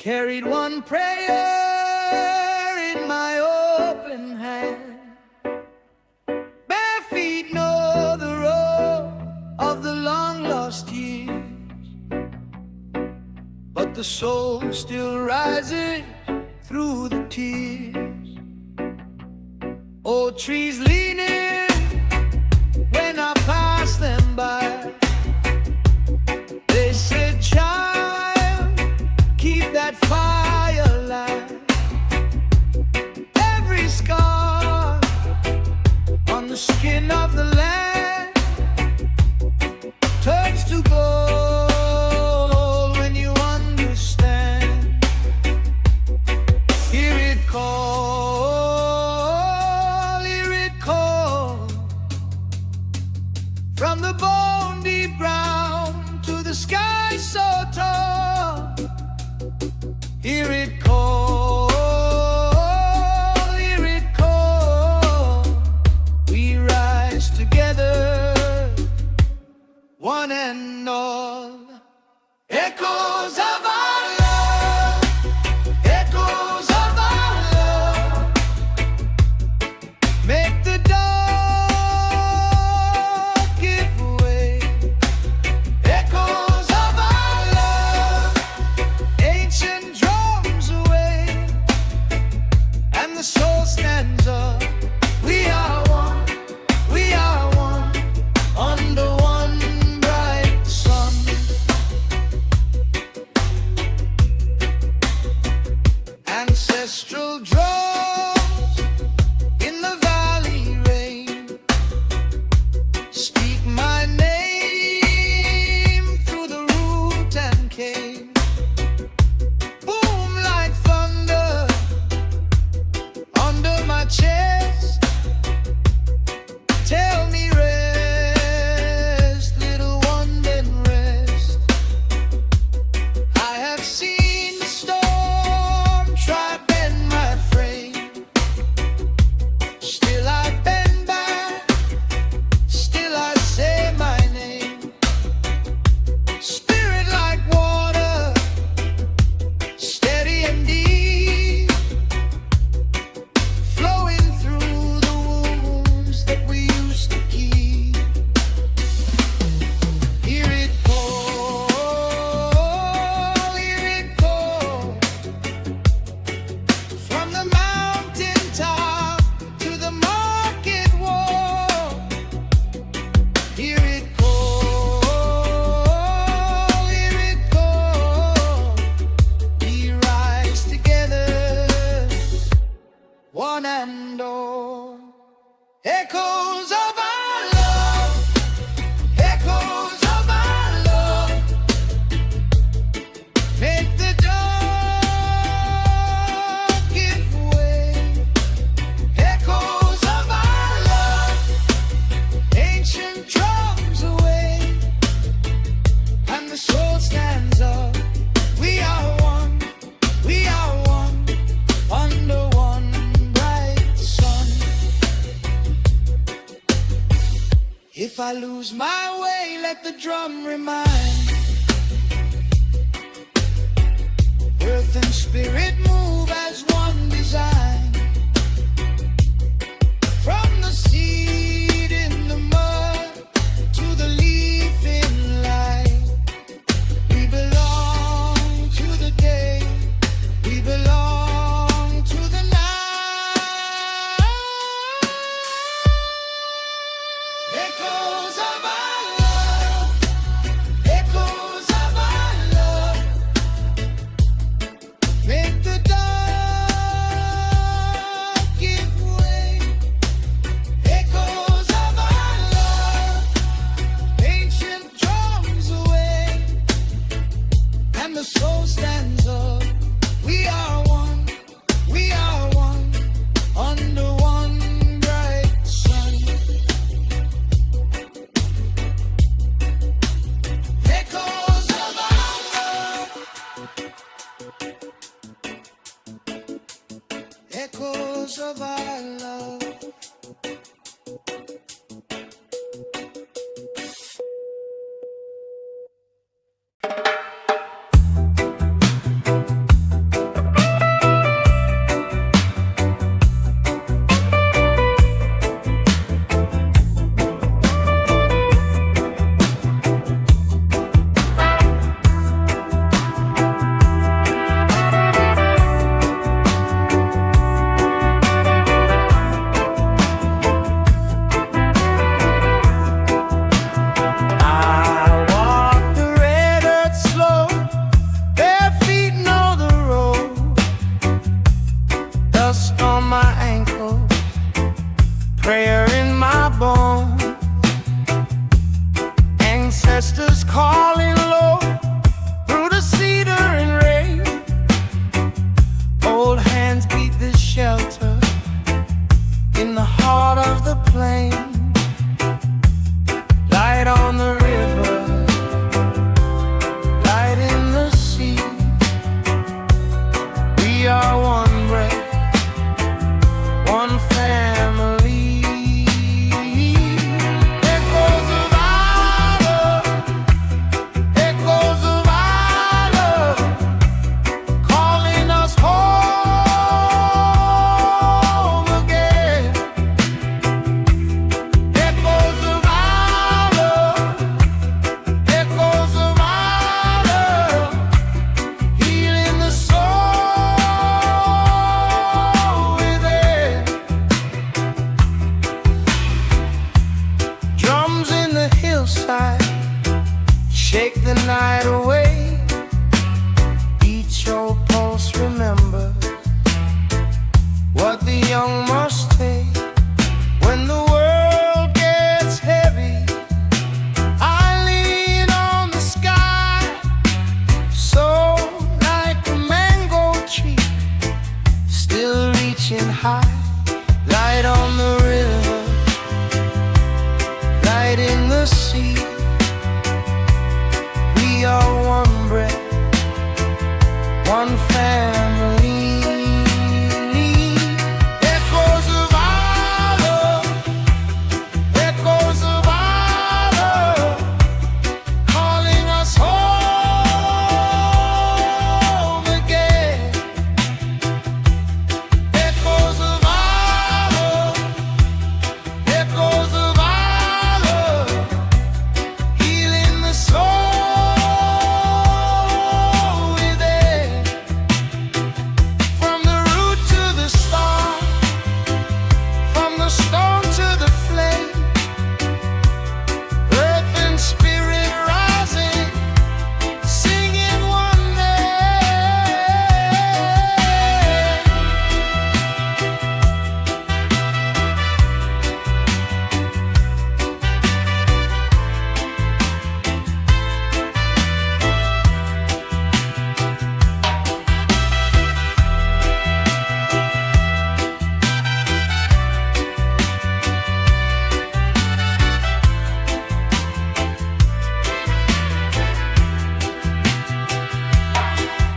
Carried one prayer in my open hand. Bare feet know the road of the long lost years, but the soul still rises through the tears. Old trees leaning when I pass them by. They said, child, keep that fire alive. Every scar on the skin of the land turns to gold when you understand. Hear it call, hear it call, from the bone deep ground to the sky so tall. Hear it call, hear it call. We rise together, one and all. Echoes of our love, echoes of our love, make the dark give way. Echoes of our love, ancient drums away, and the soul stands up. We are one, we are one, under one bright sun. Ancestral drums in the valley rain, speak my name through the root and cane. Boom like thunder under my chest. Tell me rest, little one, then rest. I have seen the storm try bend my frame. Still I bend back, still I say my name. Spirit like water, steady and deep, flowing through the wounds that we used to keep. Hear it call, hear it call, from the mountain top to the market wall. Hear it call, hear it call. We rise together, one and all. Echoes of our love, echoes of our love, make the dark give way. Echoes of our love, ancient drums away, and the soul stands up. We are one, we are one, under one bright sun. If I lose my way, let the drum remind. Earth and spirit move as one design. From the seed in the mud to the leaf in light, we belong to the day, we belong to the night. Echoes of our love, echoes of our love, make the dark ancestors calling low through the cedar and rain. Old hands beat the shelter in the heart of the plain. Light on the river, light in the sea. We are one breath, one family. Echoes of our love, echoes of our love, calling us home again. Echoes of our love, echoes of our love, healing the soul within. Drums in the hillside shake the night away. Each old pulse remembers what the young must take. When the world gets heavy, I lean on the sky, so like a mango tree, still reaching high. Light on the river, light in the sea. We are one breath, one family. Echoes of our love, echoes of our love, calling us home again. Echoes of our love, echoes of our love, healing the soul within. From the root to the star, from the stone to the flame, earth and spirit rising, singing one name.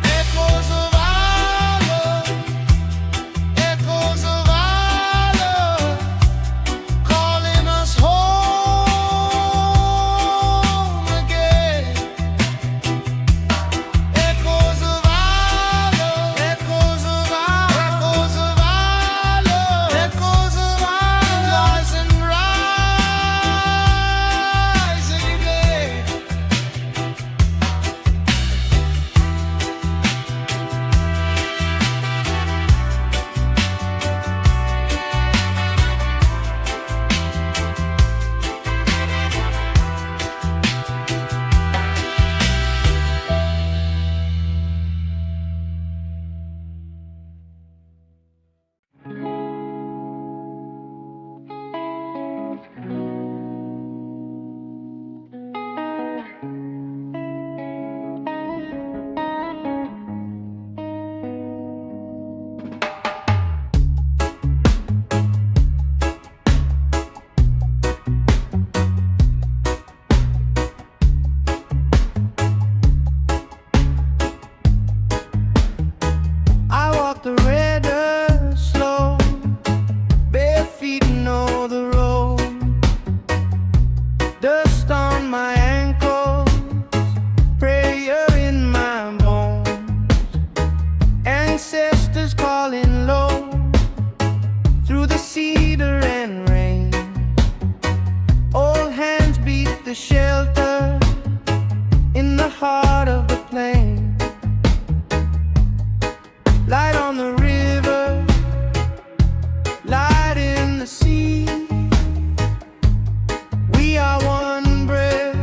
Echoes of our love, echoes of our love, calling us home again. Echoes of our love, echoes of our love, echoes of our rise and rising again. I walk the red earth slow, bare feet know the road. Dust on my ankles, prayer in my bones. Ancestors calling low through the cedar and rain. Old hands beat the shelter in the heart of the plain. Light on the river, light in the sea. We are one breath,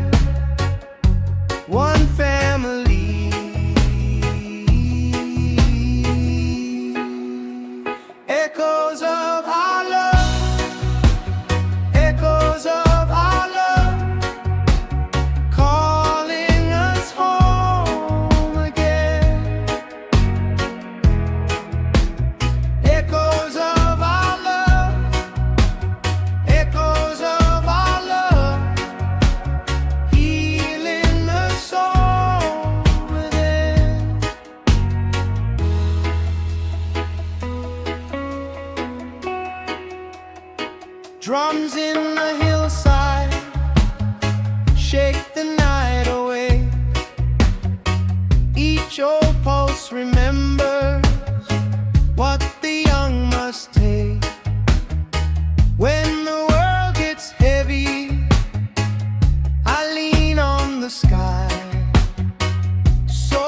shake the night away. Each old pulse remembers what the young must take. When the world gets heavy, I lean on the sky. So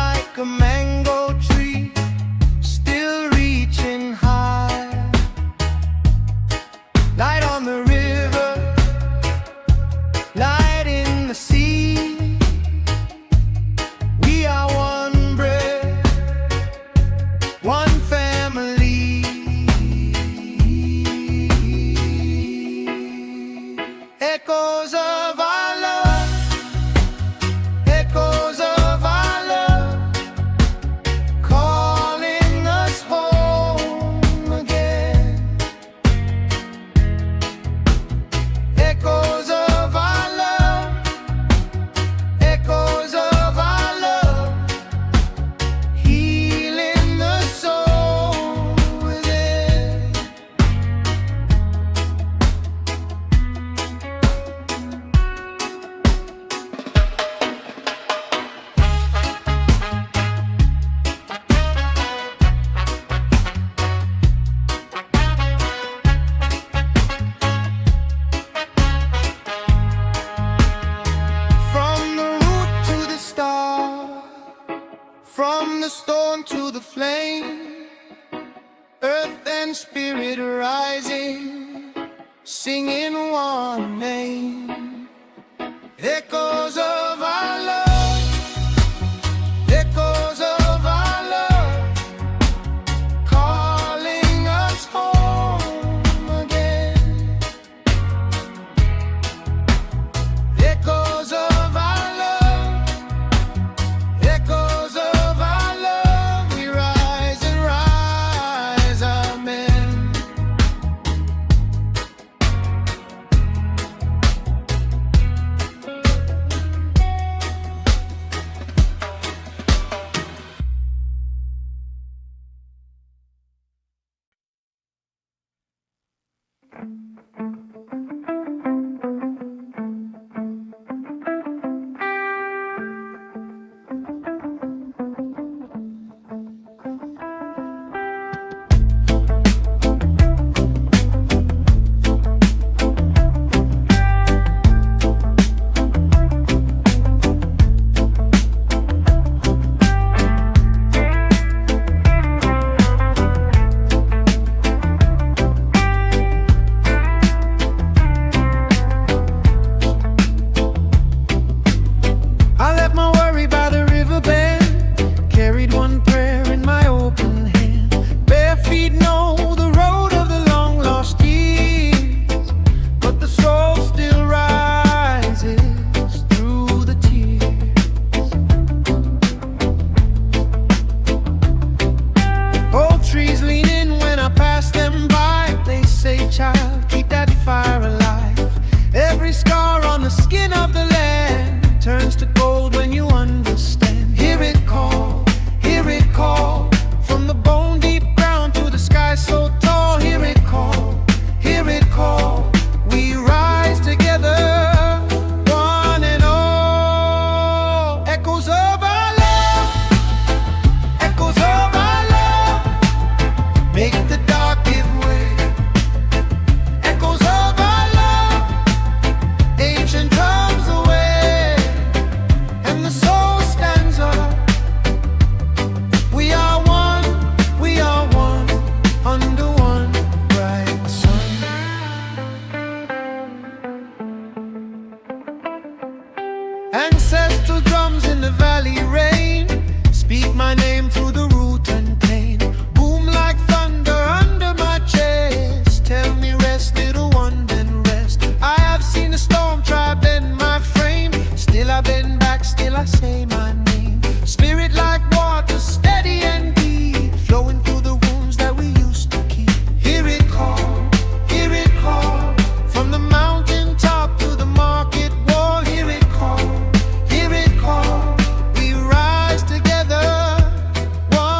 like a mango tree, still reaching high. Light on the river, light in the sea. We are one breath, one family. Echoes of our love, echoes of our love, calling us home again. Echoes of our love, echoes of our love, healing the soul within. From the root to the star, from the storm to the flame, earth and spirit rising, singing one name. Echoes of our love, echoes of our love, calling us home again. Echoes of our love, echoes of our love, we rise and rise, amen. I left my worry by the riverbed, carried one prayer in my open hand. Bare feet know the road of the long lost years, but the soul still rises through the tears. Old trees lean in when I pass them by. They say, child, keep that fire alive. Every scar on the skin of the land turns to gold when you understand. Hear it call, from the bone deep ground to the sky so tall. Hear it call, we rise together, one and all. Echoes of our love, echoes of our love, make the dark give way. Echoes of our love, ancient drums away, and the soul stands up. We are one under one bright sun. Ancestral drums in the valley rain, speak my name through the root and pain. Boom like thunder under my chest, tell me rest, little one, then rest. I have seen the storm try bend my frame, still I bend back, still I say my name. Spirit like water, steady and deep, flowing through the wounds that we used to keep. Hear it call, from the mountain top to the market wall. Hear it call, we rise together, one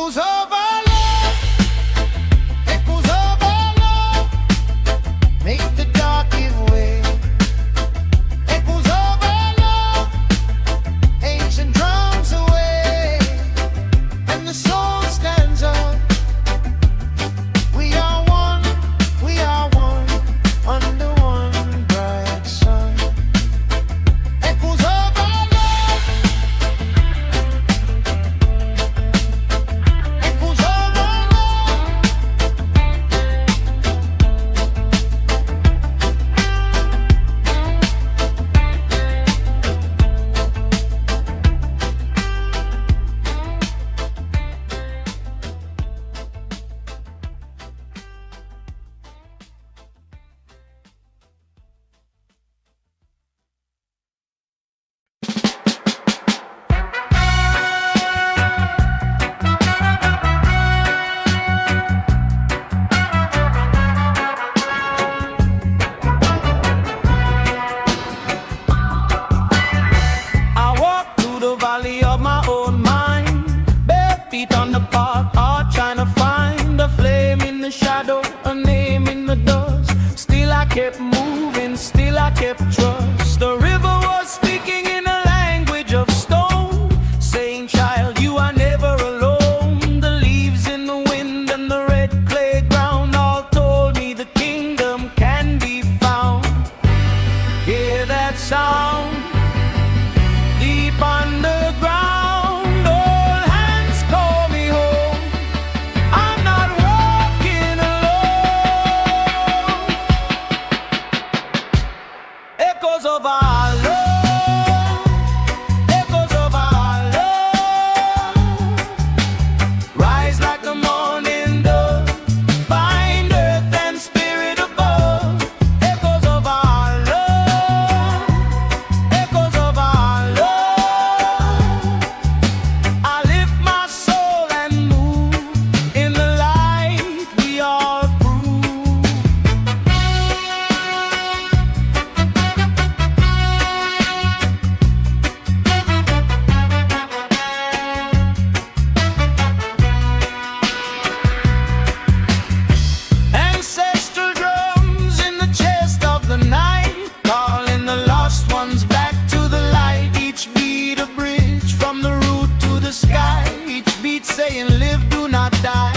Echoes of our love, echoes of our love, make the dark give way. Echoes of our love, ancient drums away, and the soul stands up. We are one under one bright sun. Echoes of our love, echoes of our love. I walk through the valley of my own mind, bare feet on the path, heart trying to find a flame in the shadow, a name in the dust. Still I kept moving, still I kept trust. The river was speaking in a language of stone, saying, child, you are never alone. The leaves in the wind and the red clay ground all told me the kingdom can be found. Hear that sound? Deep underground, old hands call me home. I'm not walking alone. Echoes of our love, echoes of our love, rise like the morning dove, find earth and spirit above. Echoes of our love, echoes of our love. I lift my soul and move in the light we all prove. Ancestral drums in the chest of the night, calling the lost ones back to the light. Each beat a bridge from the root to the sky, each beat saying live, do not die.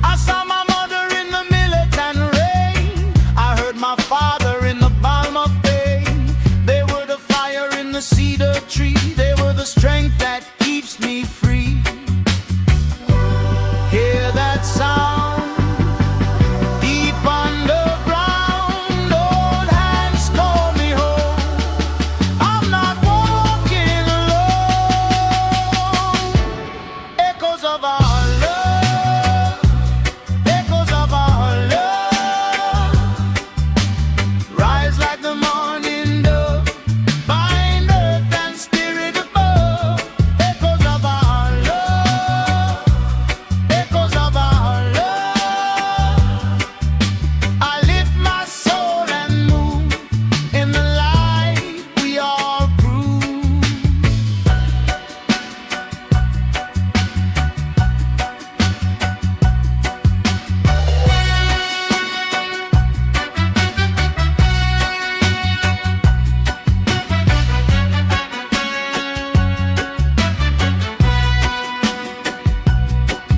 I saw my mother in the millet and rain, I heard my father in the balm of pain. They were the fire in the cedar tree, they were the strength that keeps me free. Hear that sound? Deep underground, old hands call me home. I'm not walking alone. Echoes of our love, echoes of our love, rise like the morning dove, find earth and spirit above. Echoes of our love, echoes of our love. I lift my soul and move in the light we all prove.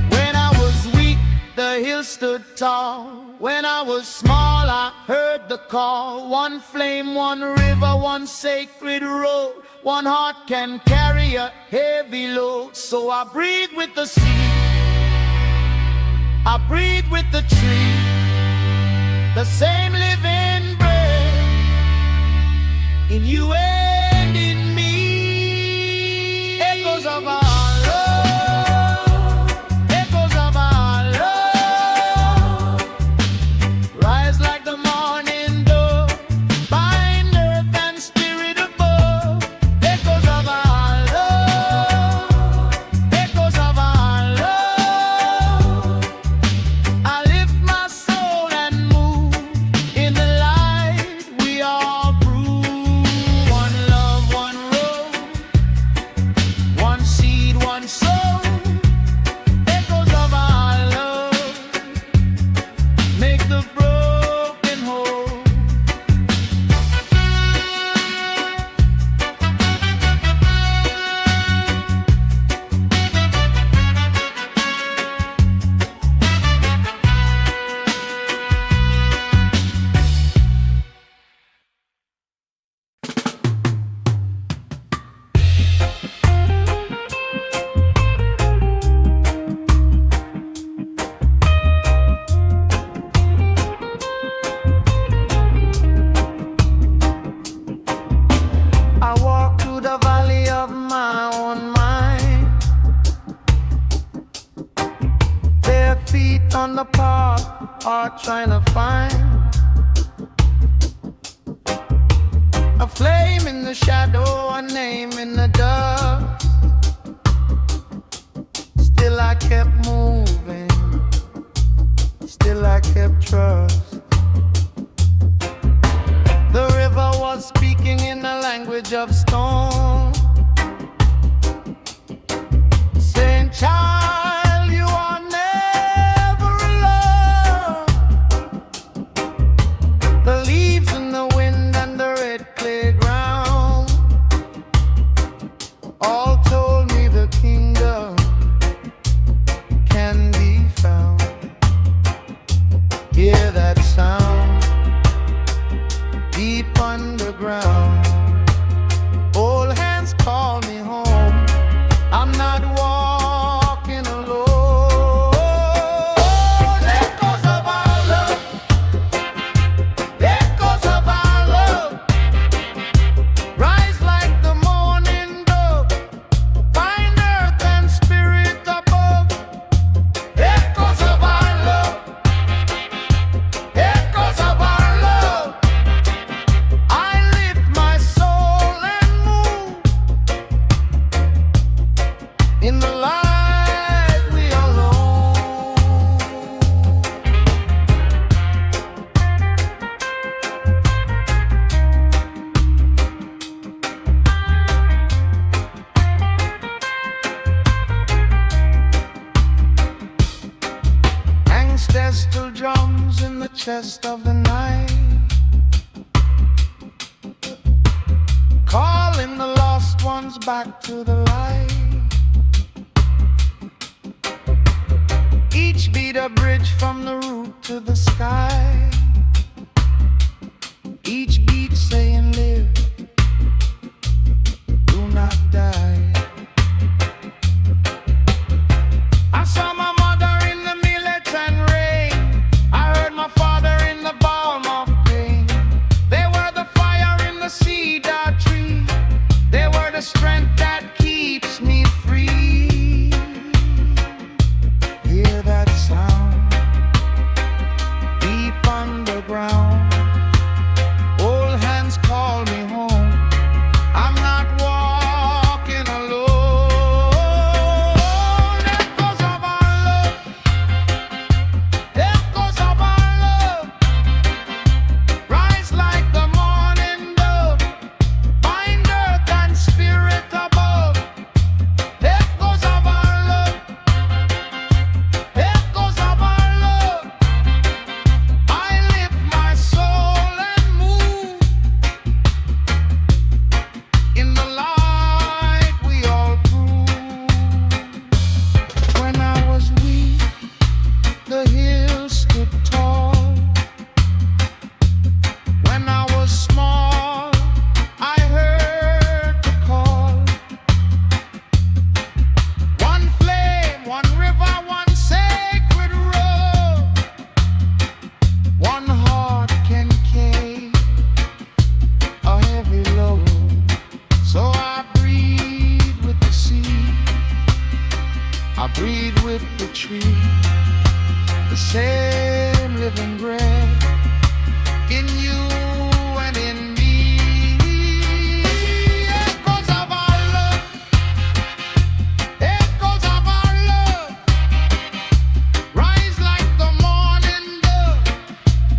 When I was weak, the hill stood tall. When I was small, I heard the call. One flame, one river, one sacred road. One heart can carry a heavy load. So I breathe with the sea, I breathe with the tree, the same living breath in you and in me. Echoes of our love, echoes of our love, rise like the morning dove, find earth and spirit above. Echoes of our love, echoes of our love. I lift my soul and move in the light we all prove. One on the path, heart trying to find a flame in the shadow, a name in the dust. Still I kept moving, still I kept trust. The river was speaking in the language of stone, saying, child, you are never alone. The leaves in the wind and the red clay ground all told me the kingdom can be found. Hear that sound deep underground. Old hands call me home. I'm not walking alone. Echoes of our love, echoes of our love, rise like the morning dove, find earth and spirit above. Echoes of our love, echoes of our love. I lift my soul and move in the light we alone. Ancestral drums in the chest of the night, calling the lost ones back to the light. Each beat a bridge from the root to the sky. Each beat saying live, do not die. I saw my mother in the millet and rain. I heard my father in the balm of pain. They were the fire in the cedar tree. They were the strength that keeps me free. Hear that sound deep underground. Old hands call me home. I'm not walking alone. Echoes of our love, echoes of our love, rise like the morning dove, find earth and spirit above. Echoes of our love, echoes of our love. I lift my soul and move in the light we all prove. When I was weak, the hills stood tall. When I was small, I heard the call. One flame, one river, one sacred road. One heart can carry a heavy load. So I breathe with the sea, I breathe with the tree, the same living breath in you and in me. Echoes of our love, echoes of our love, rise like the morning dove,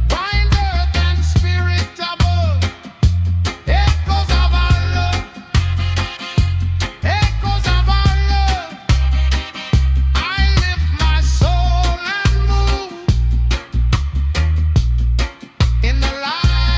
find earth and spirit above. Echoes of our love, echoes of our love. I lift my soul and move in the light.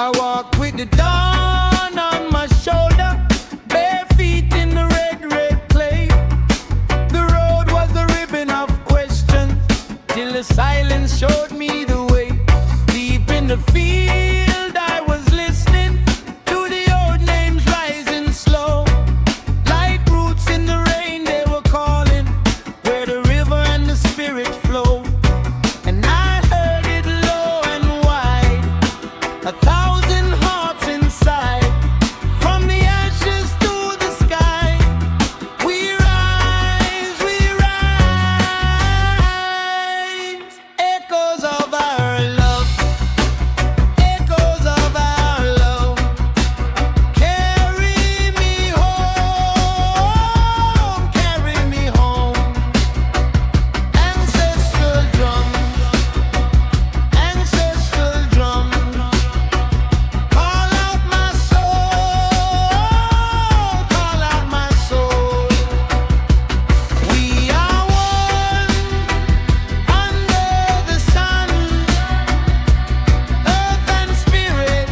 I walk with the dawn on my shoulder, bare feet in the red, red clay. The road was a ribbon of questions, till the silence showed me the way. Deep in the field I was listening to the old names rising slow. Like roots in the rain they were calling, where the river and the spirit flow. And I heard it low and wide, 1,000 hearts inside. From the ashes to the sky, we rise, we rise. Echoes of our love, echoes of our love. Carry me home, carry me home. Ancestral drums, ancestral drums. Call out my soul, call out my soul. We are one under the sun, earth and spirit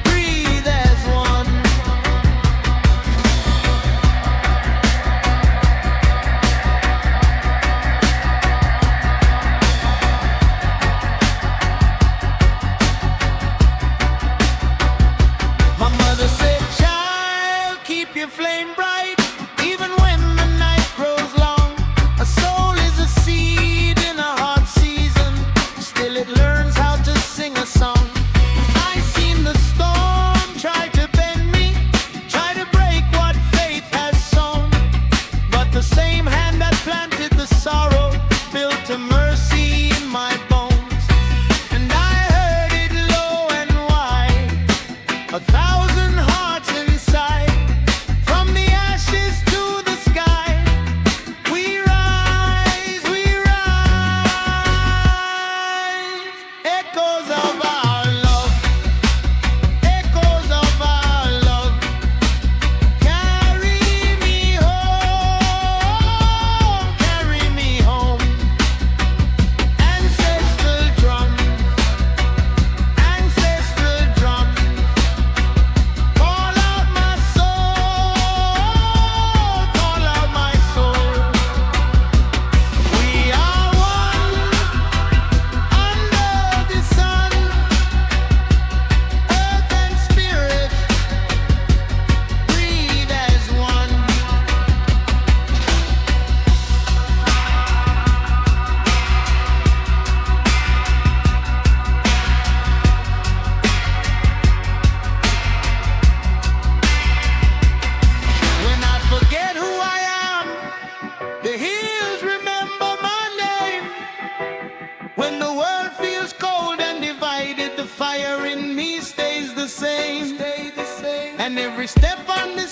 breathe as one. My mother said, child, keep your flame bright, even when the night grows long. A soul is a seed in a hot season, still it learns how to sing a song. I seen the storm try to bend me, try to break what faith has sown. But the same hand that planted the sorrow built a mercy in my bones. And I heard it low and wide, 1,000 hearts inside. From the ashes to the sky, we rise, we rise. Echoes of our love, echoes of our love. Carry me home, carry me home. Ancestral drums, ancestral drums. Call out my soul, call out my soul. We are one under the sun, earth and spirit breathe as one. When I forget who I am, the hills remember my name. When the world feels cold and divided, the fire in me stays the same. And every step on the